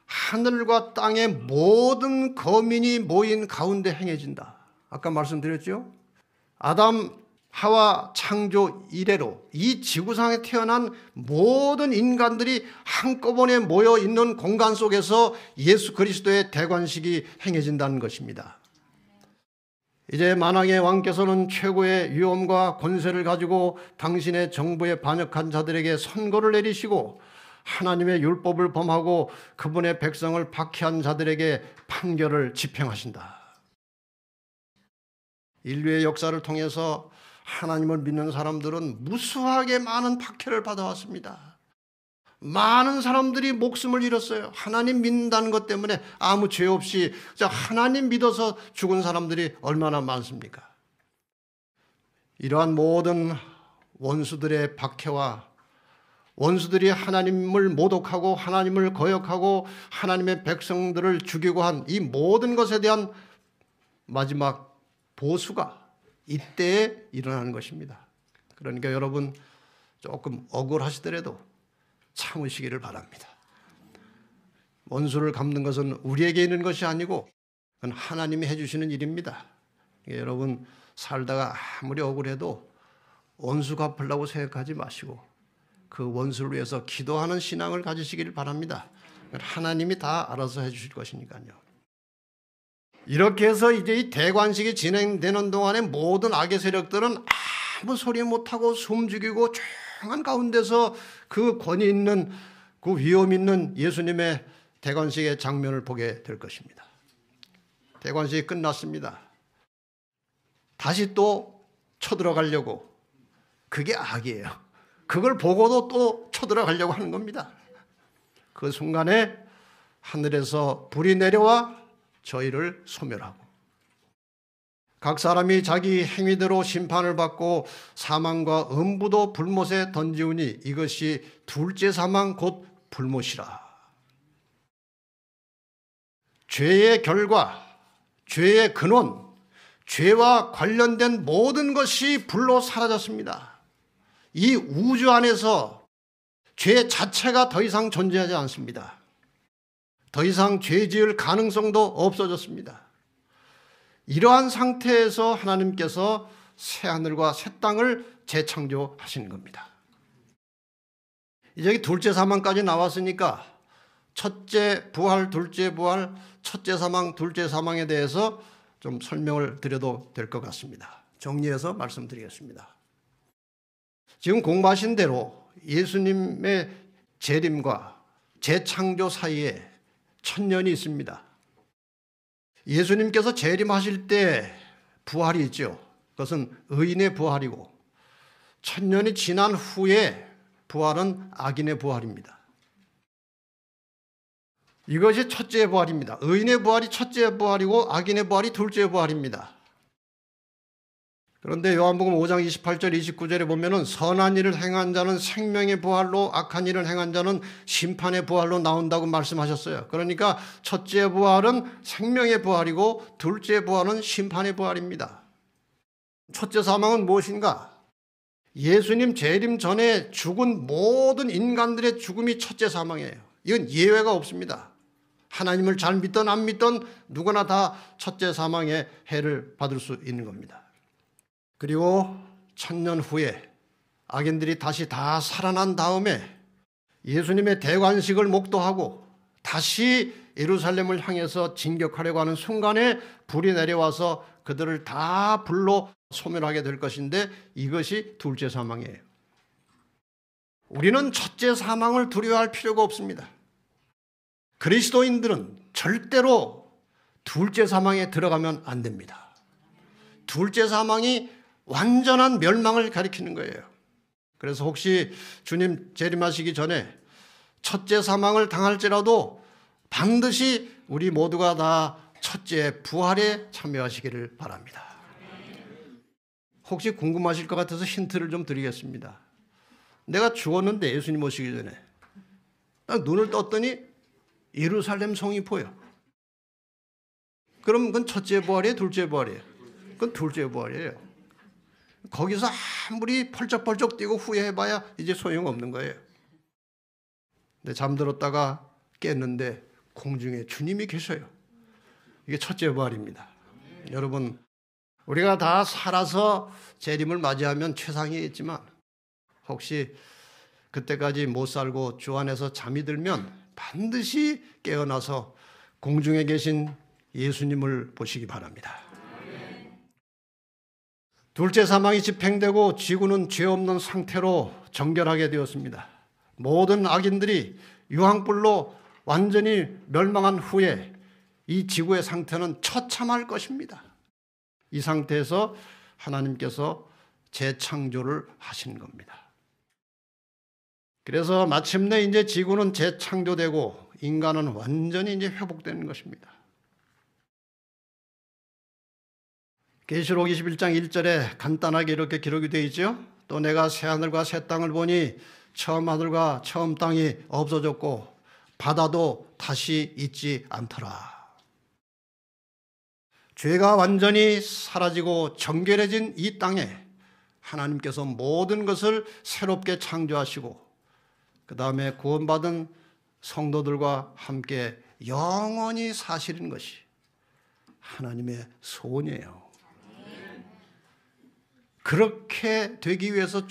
하늘과 땅의 모든 거민이 모인 가운데 행해진다. 아까 말씀드렸죠? 아담 하와 창조 이래로 이 지구상에 태어난 모든 인간들이 한꺼번에 모여 있는 공간 속에서 예수 그리스도의 대관식이 행해진다는 것입니다. 이제 만왕의 왕께서는 최고의 위엄과 권세를 가지고 당신의 정부에 반역한 자들에게 선고를 내리시고 하나님의 율법을 범하고 그분의 백성을 박해한 자들에게 판결을 집행하신다. 인류의 역사를 통해서 하나님을 믿는 사람들은 무수하게 많은 박해를 받아왔습니다. 많은 사람들이 목숨을 잃었어요. 하나님 믿는다는 것 때문에 아무 죄 없이 하나님 믿어서 죽은 사람들이 얼마나 많습니까? 이러한 모든 원수들의 박해와 원수들이 하나님을 모독하고 하나님을 거역하고 하나님의 백성들을 죽이고 한 이 모든 것에 대한 마지막 보수가 이때에 일어나는 것입니다. 그러니까 여러분 조금 억울하시더라도 참으시기를 바랍니다. 원수를 갚는 것은 우리에게 있는 것이 아니고 그건 하나님이 해주시는 일입니다. 그러니까 여러분 살다가 아무리 억울해도 원수 갚으려고 생각하지 마시고 그 원수를 위해서 기도하는 신앙을 가지시기를 바랍니다. 하나님이 다 알아서 해주실 것이니까요. 이렇게 해서 이제 이 대관식이 진행되는 동안에 모든 악의 세력들은 아무 소리 못하고 숨죽이고 조용한 가운데서 그 권위 있는 그 위엄 있는 예수님의 대관식의 장면을 보게 될 것입니다. 대관식이 끝났습니다. 다시 또 쳐들어가려고, 그게 악이에요. 그걸 보고도 또 쳐들어가려고 하는 겁니다. 그 순간에 하늘에서 불이 내려와 저희를 소멸하고 각 사람이 자기 행위대로 심판을 받고 사망과 음부도 불못에 던지우니 이것이 둘째 사망 곧 불못이라. 죄의 결과, 죄의 근원, 죄와 관련된 모든 것이 불로 사라졌습니다. 이 우주 안에서 죄 자체가 더 이상 존재하지 않습니다. 더 이상 죄 지을 가능성도 없어졌습니다. 이러한 상태에서 하나님께서 새하늘과 새 땅을 재창조하시는 겁니다. 이제 둘째 사망까지 나왔으니까 첫째 부활, 둘째 부활, 첫째 사망, 둘째 사망에 대해서 좀 설명을 드려도 될 것 같습니다. 정리해서 말씀드리겠습니다. 지금 공부하신 대로 예수님의 재림과 재창조 사이에 천년이 있습니다. 예수님께서 재림하실 때 부활이 있죠. 그것은 의인의 부활이고 천년이 지난 후에 부활은 악인의 부활입니다. 이것이 첫째 부활입니다. 의인의 부활이 첫째 부활이고 악인의 부활이 둘째 부활입니다. 그런데 요한복음 5장 28절 29절에 보면은 선한 일을 행한 자는 생명의 부활로 악한 일을 행한 자는 심판의 부활로 나온다고 말씀하셨어요. 그러니까 첫째 부활은 생명의 부활이고 둘째 부활은 심판의 부활입니다. 첫째 사망은 무엇인가? 예수님 재림 전에 죽은 모든 인간들의 죽음이 첫째 사망이에요. 이건 예외가 없습니다. 하나님을 잘 믿든 안 믿든 누구나 다 첫째 사망의 해를 받을 수 있는 겁니다. 그리고 천년 후에 악인들이 다시 다 살아난 다음에 예수님의 대관식을 목도하고 다시 예루살렘을 향해서 진격하려고 하는 순간에 불이 내려와서 그들을 다 불로 소멸하게 될 것인데 이것이 둘째 사망이에요. 우리는 첫째 사망을 두려워할 필요가 없습니다. 그리스도인들은 절대로 둘째 사망에 들어가면 안 됩니다. 둘째 사망이 완전한 멸망을 가리키는 거예요. 그래서 혹시 주님 재림하시기 전에 첫째 사망을 당할지라도 반드시 우리 모두가 다 첫째 부활에 참여하시기를 바랍니다. 혹시 궁금하실 것 같아서 힌트를 좀 드리겠습니다. 내가 죽었는데 예수님 오시기 전에 딱 눈을 떴더니 예루살렘 성이 보여. 그럼 그건 첫째 부활이에요? 둘째 부활이에요? 그건 둘째 부활이에요. 거기서 아무리 펄쩍펄쩍 뛰고 후회해봐야 이제 소용없는 거예요. 근데 잠들었다가 깼는데 공중에 주님이 계셔요. 이게 첫째 부활입니다. 여러분, 우리가 다 살아서 재림을 맞이하면 최상이겠지만 혹시 그때까지 못 살고 주 안에서 잠이 들면 반드시 깨어나서 공중에 계신 예수님을 보시기 바랍니다. 둘째 사망이 집행되고 지구는 죄 없는 상태로 정결하게 되었습니다. 모든 악인들이 유황불로 완전히 멸망한 후에 이 지구의 상태는 처참할 것입니다. 이 상태에서 하나님께서 재창조를 하신 겁니다. 그래서 마침내 이제 지구는 재창조되고 인간은 완전히 이제 회복되는 것입니다. 계시록 21장 1절에 간단하게 이렇게 기록이 되어 있죠. 또 내가 새 하늘과 새 땅을 보니 처음 하늘과 처음 땅이 없어졌고 바다도 다시 있지 않더라. 죄가 완전히 사라지고 정결해진 이 땅에 하나님께서 모든 것을 새롭게 창조하시고 그 다음에 구원받은 성도들과 함께 영원히 사시는 것이 하나님의 소원이에요. 그렇게 되기 위해서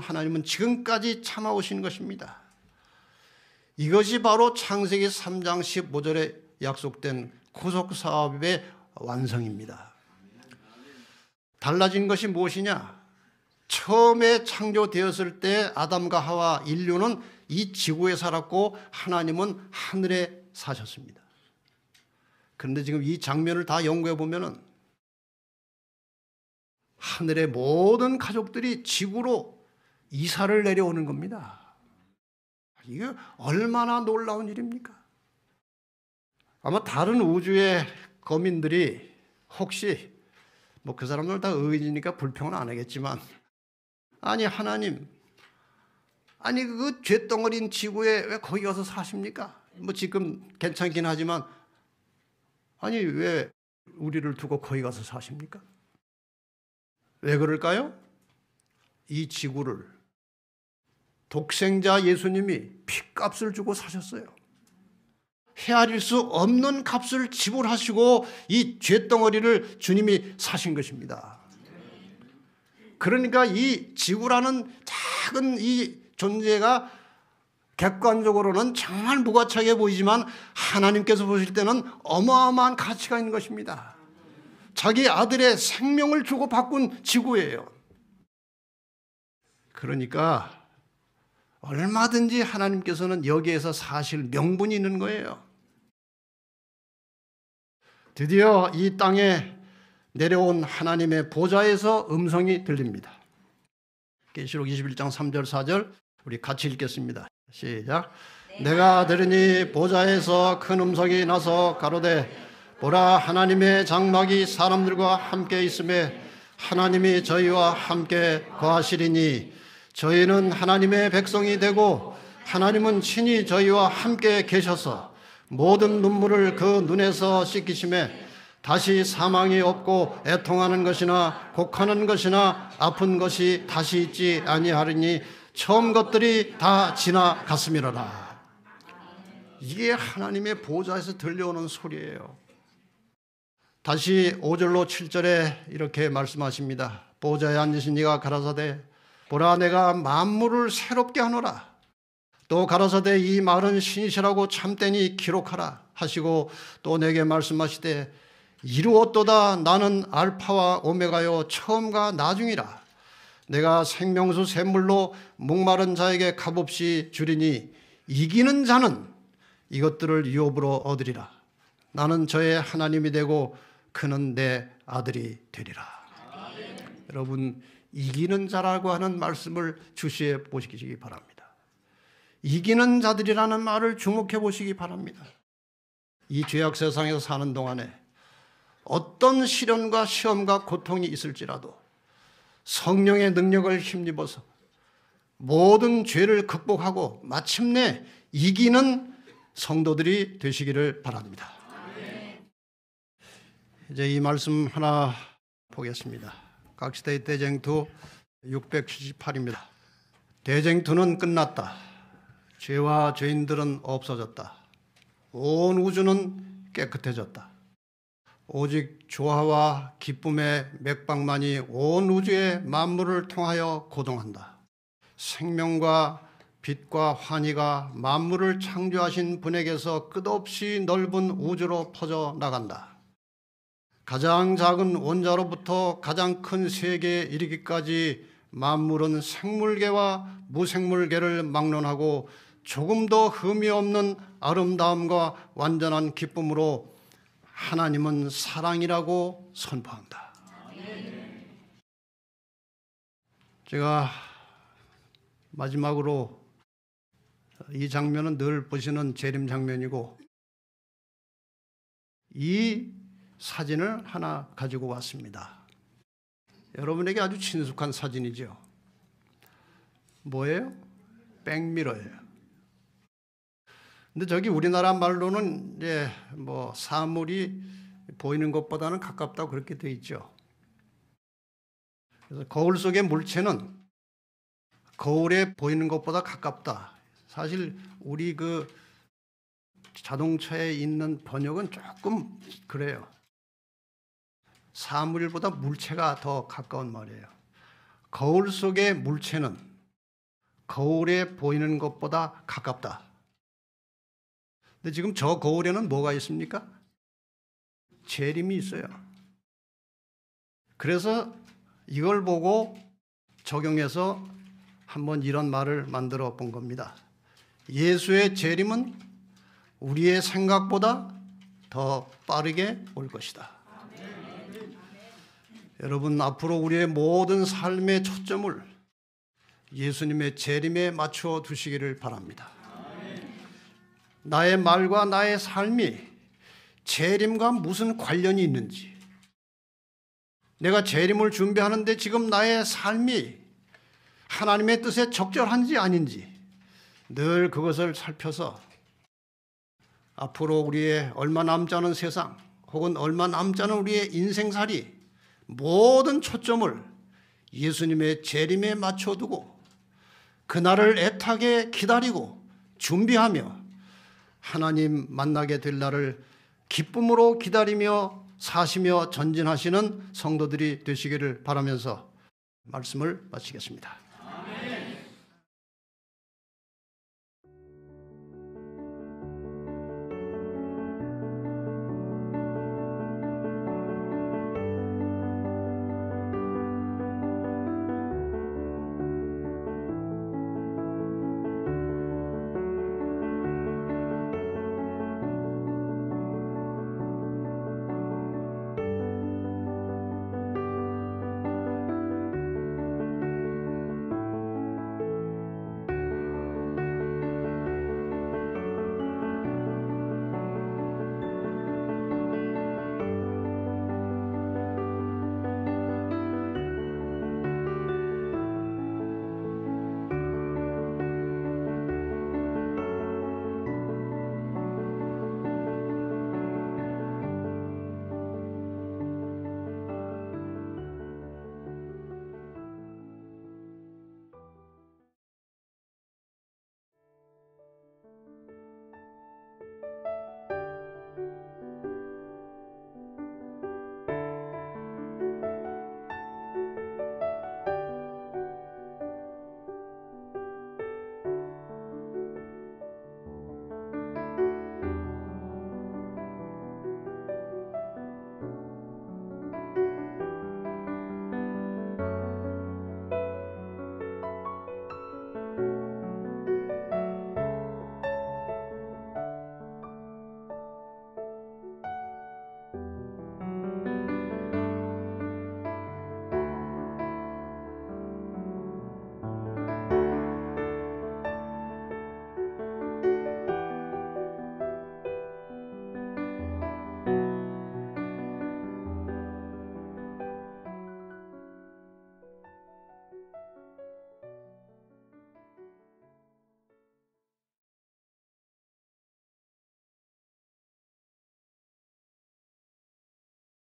하나님은 지금까지 참아오신 것입니다. 이것이 바로 창세기 3장 15절에 약속된 구속사업의 완성입니다. 달라진 것이 무엇이냐? 처음에 창조되었을 때 아담과 하와 인류는 이 지구에 살았고 하나님은 하늘에 사셨습니다. 그런데 지금 이 장면을 다 연구해 보면은 하늘의 모든 가족들이 지구로 이사를 내려오는 겁니다. 이게 얼마나 놀라운 일입니까? 아마 다른 우주의 거민들이 혹시 그 사람들 다 의인이니까 불평은 안 하겠지만 아니 하나님 아니 그 쇳덩어리인 지구에 왜 거기 가서 사십니까? 지금 괜찮긴 하지만 아니 왜 우리를 두고 거기 가서 사십니까? 왜 그럴까요? 이 지구를 독생자 예수님이 핏값을 주고 사셨어요. 헤아릴 수 없는 값을 지불하시고 이 쇳덩어리를 주님이 사신 것입니다. 그러니까 이 지구라는 작은 이 존재가 객관적으로는 정말 무가치하게 보이지만 하나님께서 보실 때는 어마어마한 가치가 있는 것입니다. 자기 아들의 생명을 주고 바꾼 지구예요. 그러니까 얼마든지 하나님께서는 여기에서 사실 명분이 있는 거예요. 드디어 이 땅에 내려온 하나님의 보좌에서 음성이 들립니다. 계시록 21장 3절 4절 우리 같이 읽겠습니다. 시작. 내가 들으니 보좌에서 큰 음성이 나서 가로되 보라 하나님의 장막이 사람들과 함께 있음에 하나님이 저희와 함께 거하시리니 저희는 하나님의 백성이 되고 하나님은 친히 저희와 함께 계셔서 모든 눈물을 그 눈에서 씻기심에 다시 사망이 없고 애통하는 것이나 곡하는 것이나 아픈 것이 다시 있지 아니하리니 처음 것들이 다 지나갔음이로라. 이게 하나님의 보좌에서 들려오는 소리예요. 다시 5절로 7절에 이렇게 말씀하십니다. 보좌에 앉으신 이가 가라사대 보라 내가 만물을 새롭게 하노라. 또 가라사대 이 말은 신이시라고 참되니 기록하라 하시고 또 내게 말씀하시되 이루었도다. 나는 알파와 오메가요 처음과 나중이라. 내가 생명수 샘물로 목마른 자에게 값없이 주리니 이기는 자는 이것들을 유업으로 얻으리라. 나는 저의 하나님이 되고 그는 내 아들이 되리라. 아멘. 여러분 이기는 자라고 하는 말씀을 주시해 보시기 바랍니다. 이기는 자들이라는 말을 주목해 보시기 바랍니다. 이 죄악 세상에서 사는 동안에 어떤 시련과 시험과 고통이 있을지라도 성령의 능력을 힘입어서 모든 죄를 극복하고 마침내 이기는 성도들이 되시기를 바랍니다. 이제 이 말씀 하나 보겠습니다. 각시대의 대쟁투 678입니다. 대쟁투는 끝났다. 죄와 죄인들은 없어졌다. 온 우주는 깨끗해졌다. 오직 조화와 기쁨의 맥박만이 온 우주의 만물을 통하여 고동한다. 생명과 빛과 환희가 만물을 창조하신 분에게서 끝없이 넓은 우주로 퍼져 나간다. 가장 작은 원자로부터 가장 큰 세계에 이르기까지 만물은 생물계와 무생물계를 막론하고 조금 더 흠이 없는 아름다움과 완전한 기쁨으로 하나님은 사랑이라고 선포한다. 제가 마지막으로 이 장면은 늘 보시는 재림 장면이고 이 사진을 하나 가지고 왔습니다. 여러분에게 아주 친숙한 사진이죠. 뭐예요? 백미러예요. 근데 저기 우리나라 말로는 이제 뭐 사물이 보이는 것보다는 가깝다고 그렇게 돼 있죠. 그래서 거울 속의 물체는 거울에 보이는 것보다 가깝다. 사실 우리 그 자동차에 있는 번역은 조금 그래요. 사물보다 물체가 더 가까운 말이에요. 거울 속의 물체는 거울에 보이는 것보다 가깝다. 근데 지금 저 거울에는 뭐가 있습니까? 재림이 있어요. 그래서 이걸 보고 적용해서 한번 이런 말을 만들어 본 겁니다. 예수의 재림은 우리의 생각보다 더 빠르게 올 것이다. 여러분, 앞으로 우리의 모든 삶의 초점을 예수님의 재림에 맞춰 두시기를 바랍니다. 나의 말과 나의 삶이 재림과 무슨 관련이 있는지, 내가 재림을 준비하는데 지금 나의 삶이 하나님의 뜻에 적절한지 아닌지 늘 그것을 살펴서 앞으로 우리의 얼마 남지 않은 세상 혹은 얼마 남지 않은 우리의 인생살이 모든 초점을 예수님의 재림에 맞춰두고 그날을 애타게 기다리고 준비하며 하나님 만나게 될 날을 기쁨으로 기다리며 사시며 전진하시는 성도들이 되시기를 바라면서 말씀을 마치겠습니다.